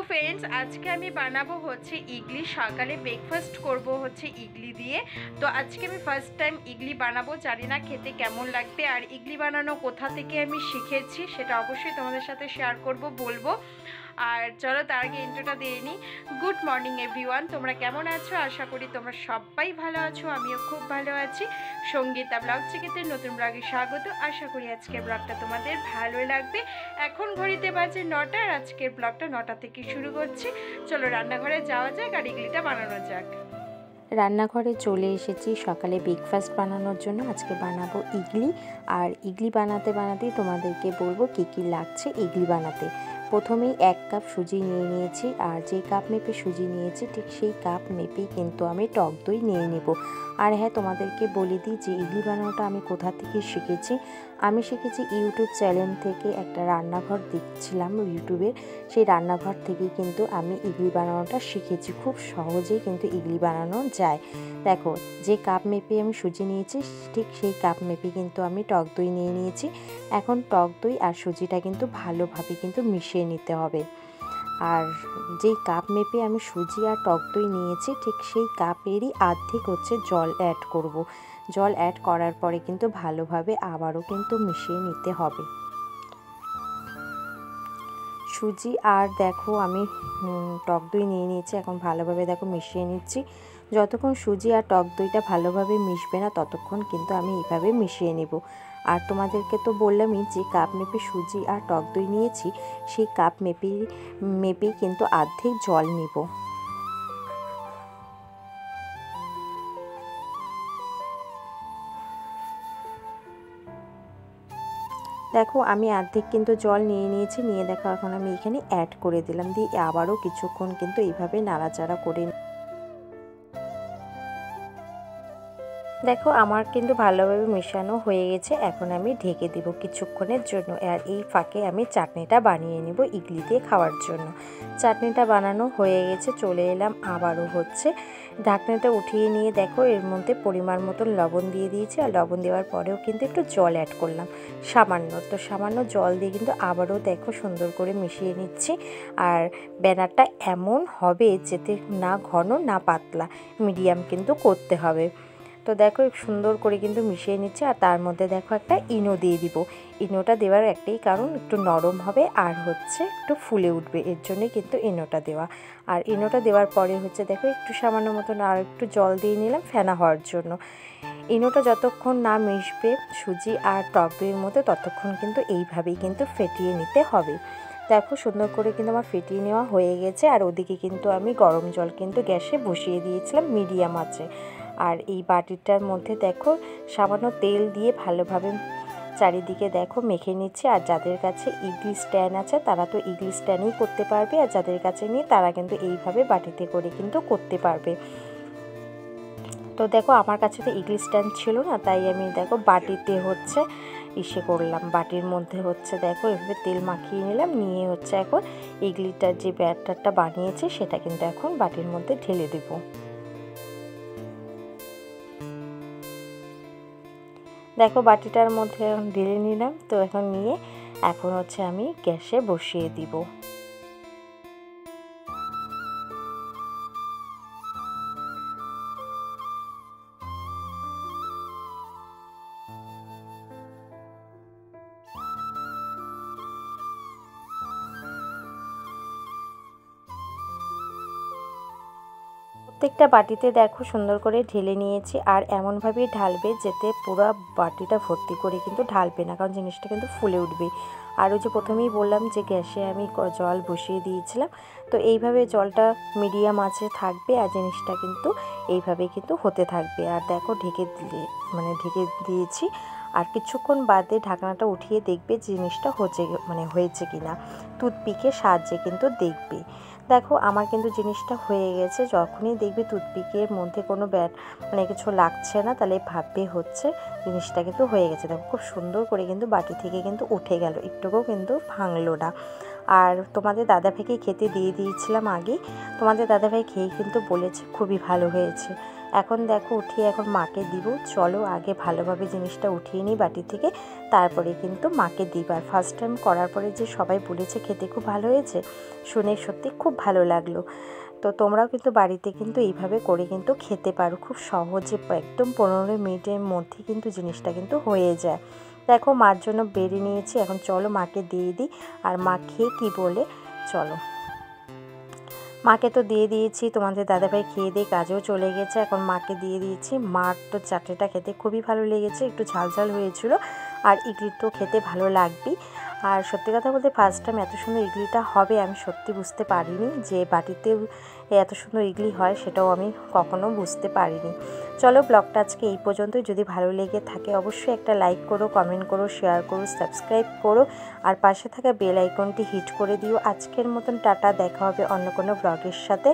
Friends आज के आमी बानाबो होच्छे इडली सकाले ब्रेकफास्ट करबो होच्छे इडली दिए। तो आज के आमी फार्स्ट टाइम इडली बानाबो, जानि ना खेते केमन लागबे और इडली बानानो कोथा थेके आमी शिखेछि सेटा अवश्यई तोमादेर साथे शेयार करबो बोलबो। और चलो तार आगे इंट्रोटा दिए नी। गुड मर्निंग एवरीवान, तोमरा केमन आछो? आशा करी तोमरा सबाई भालो आछो, आमिओ खूब भालो आछि। संगीता ब्लग चिकिते नतुन ब्लगे स्वागत। आशा करी आजकेर ब्लगटा तोमादेर भालो लागबे। एखन घड़िते बाजे 9टा और आजकेर ब्लगटा 9टा थेके शुरू करछि। चलो रान्नाघरे जाओया जाक और इडलिटा बानानो जाक। রান্নাঘরে চলে এসেছি সকালে ব্রেকফাস্ট বানানোর জন্য। আজকে বানাবো ইডলি। আর ইডলি বানাতে বানাতেই তোমাদেরকে বলবো কী কী লাগছে ইডলি বানাতে। প্রথমেই 1 কাপ সুজি নিয়ে নিয়েছি, আর যে কাপ মেপে সুজি নিয়েছি ঠিক সেই কাপ মেপেই কিন্তু আমি টক দই নিয়ে নেব। আর হ্যাঁ, তোমাদেরকে বলে দিই যে ইডলি বানানোটা আমি কোথা থেকে শিখেছি। আমি শিখেছি ইউটিউব চ্যানেল থেকে, একটা রান্নাঘর দেখছিলাম ইউটিউবের, সেই রান্নাঘর থেকেই কিন্তু আমি ইডলি বানানোটা শিখেছি। খুব সহজেই কিন্তু ইডলি বানানো যায়। দেখো, যে কাপ মেপে আমি সুজি নিয়েছি ঠিক সেই কাপ মেপে কিন্তু আমি টক দই নিয়ে নিয়েছি। এখন টক দই আর সুজিটা কিন্তু ভালোভাবে কিন্তু মিশিয়ে নিতে হবে। আর যেই কাপ মেপে আমি সুজি আর টক দই নিয়েছি ঠিক সেই কাপেরই অর্ধেক হচ্ছে জল অ্যাড করব। জল অ্যাড করার পরে কিন্তু ভালোভাবে আবারও কিন্তু মিশিয়ে নিতে হবে সুজি। আর দেখো, আমি টক দই নিয়ে নিয়েছি, এখন ভালোভাবে দেখো মিশিয়ে নিচ্ছি। যতক্ষণ সুজি আর টক দইটা ভালোভাবে মিশবে না ততক্ষণ কিন্তু আমি এইভাবে মিশিয়ে নেব। আর তোমাদেরকে তো বললামই যে কাপ মেপে সুজি আর টক দই নিয়েছি সেই কাপ মেপেই কিন্তু অর্ধেক জল নিব। দেখো, আমি অর্ধেক কিন্তু জল নিয়ে নিয়েছি। নিয়ে দেখো এখন আমি এখানে অ্যাড করে দিলাম, দিয়ে আবারও কিছুক্ষণ কিন্তু এইভাবে নাড়াচাড়া করে। দেখো, আমার কিন্তু ভালোভাবে মেশানো হয়ে গেছে। এখন আমি ঢেকে দেব কিছুক্ষণের জন্য। আর এই ফাঁকে আমি চাটনিটা বানিয়ে নেব ইডলি দিয়ে খাওয়ার জন্য। চাটনিটা বানানো হয়ে গেছে, চলে এলাম আবারও হচ্ছে ঢাকনাটা উঠিয়ে নিয়ে দেখো এর মধ্যে পরিমাণ মতন লবণ দিয়ে দিয়েছি। আর লবণ দেওয়ার পরেও কিন্তু একটু জল অ্যাড করলাম সামান্য জল দিয়ে কিন্তু আবারও দেখো সুন্দর করে মিশিয়ে নিচ্ছি। আর ব্যাটারটা এমন হবে যাতে না ঘন না পাতলা, মিডিয়াম কিন্তু করতে হবে। তো দেখো সুন্দর করে কিন্তু মিশিয়ে নিচ্ছে। আর তার মধ্যে দেখো একটা ইনো দিয়ে দিব। ইনোটা দেওয়ার একটাই কারণ, একটু নরম হবে আর হচ্ছে একটু ফুলে উঠবে, এর জন্যই কিন্তু ইনোটা দেওয়া। আর ইনোটা দেওয়ার পরে হচ্ছে দেখো একটু সামান্য মতন আর একটু জল দিয়ে নিলাম ফেনা হওয়ার জন্য। ইনোটা যতক্ষণ না মিশবে সুজি আর টক দইয়ের মধ্যে ততক্ষণ কিন্তু এইভাবেই কিন্তু ফেটিয়ে নিতে হবে। দেখো সুন্দর করে কিন্তু আমার ফেটিয়ে নেওয়া হয়ে গেছে। আর ওদিকে কিন্তু আমি গরম জল কিন্তু গ্যাসে বসিয়ে দিয়েছিলাম মিডিয়াম আঁচে। আর এই বাটিটার মধ্যে দেখো সামান্য তেল দিয়ে ভালোভাবে চারিদিকে দেখো মেখে নিচ্ছি। আর যাদের কাছে ইডলি স্ট্যান্ড আছে তারা তো ইডলি স্ট্যান্ডই করতে পারবে, আর যাদের কাছে নেই তারা কিন্তু এইভাবে বাটিতে করে কিন্তু করতে পারবে। তো দেখো আমার কাছে তো ইডলি স্ট্যান্ড ছিল না, তাই আমি দেখো বাটিতে হচ্ছে করলাম। বাটির মধ্যে হচ্ছে দেখো এভাবে তেল মাখিয়ে নিলাম, নিয়ে হচ্ছে এখন ইডলিটার যে ব্যাটারটা বানিয়েছি সেটা কিন্তু এখন বাটির মধ্যে ঢেলে দেবো। দেখো বাটিটার মধ্যে ঢেলে নিলাম। তো এখন নিয়ে এখন হচ্ছে আমি গ্যাসে বসিয়ে দিব। প্রত্যেকটা বাটিতে দেখো সুন্দর করে ঢেলে নিয়েছি। আর এমনভাবেই ঢালবে যাতে পুরো বাটিটা ভর্তি করে কিন্তু ঢালবে না, কারণ জিনিসটা কিন্তু ফুলে উঠবে। আর ওই যে প্রথমেই বললাম যে গ্যাসে আমি জল বসিয়ে দিয়েছিলাম, তো এইভাবে জলটা মিডিয়াম আঁচে থাকবে আর জিনিসটা কিন্তু এইভাবে কিন্তু হতে থাকবে। আর দেখো ঢেকে দিয়েছি। আর কিছুক্ষণ বাদে ঢাকনাটা উঠিয়ে দেখবে জিনিসটা হয়েছে কিনা, টুথপিকের সাহায্যে কিন্তু দেখবে। দেখো আমার কিন্তু জিনিসটা হয়ে গেছে। যখনই দেখবে টুথপিকের মধ্যে কোনো কিছু লাগছে না, তাহলে ভাববে হচ্ছে জিনিসটা কিন্তু হয়ে গেছে। দেখো খুব সুন্দর করে কিন্তু বাটি থেকে কিন্তু উঠে গেল, একটুকুও কিন্তু ভাঙলো না। আর তোমাদের দাদাভাইকে খেতে দিয়ে দিয়েছিলাম আগেই। তোমাদের দাদাভাই খেয়ে কিন্তু বলেছে খুবই ভালো হয়েছে। এখন দেখো উঠিয়ে এখন মাকে দিব। চলো আগে ভালোভাবে জিনিসটা উঠিয়ে নিই বাটি থেকে, তারপরে কিন্তু মাকে দিব। আর ফার্স্ট টাইম করার পরে যে সবাই বলেছে খেতে খুব ভালো হয়েছে, শুনে সত্যি খুব ভালো লাগলো। তো তোমরাও কিন্তু বাড়িতে কিন্তু এইভাবে করে কিন্তু খেতে পারো, খুব সহজে একদম 15 মিনিটের মধ্যে কিন্তু জিনিসটা কিন্তু হয়ে যায়। দেখো মার জন্য বেড়ে নিয়েছি, এখন চলো মাকে দিয়ে দিই। আর মা খেয়ে কী বলে চলো। মাকে তো দিয়ে দিয়েছি, তোমাদের দাদাভাই খেয়ে দিয়ে কাজেও চলে গেছে, এখন মাকে দিয়ে দিয়েছি। মার তো চাটনিটা খেতে খুবই ভালো লেগেছে, একটু ঝাল ঝাল হয়েছিল। আর ইডলি তো খেতে ভালো লাগবেই। আর সত্যি কথা বলতে ফার্স্ট টাইম এত সুন্দর ইডলিটা হবে আমি সত্যি বুঝতে পারিনি, যে বাটিতে এত সুন্দর ইডলি হয় সেটাও আমি কখনো বুঝতে পারিনি। চলো ব্লগটা আজকে এই পর্যন্তই। যদি ভালো লেগে থাকে অবশ্যই একটা লাইক করো, কমেন্ট করো, শেয়ার করো, সাবস্ক্রাইব করো, আর পাশে থাকা বেল আইকনটি হিট করে দিও। আজকের মতন টাটা, দেখা হবে অন্য কোনো ব্লগের সাথে।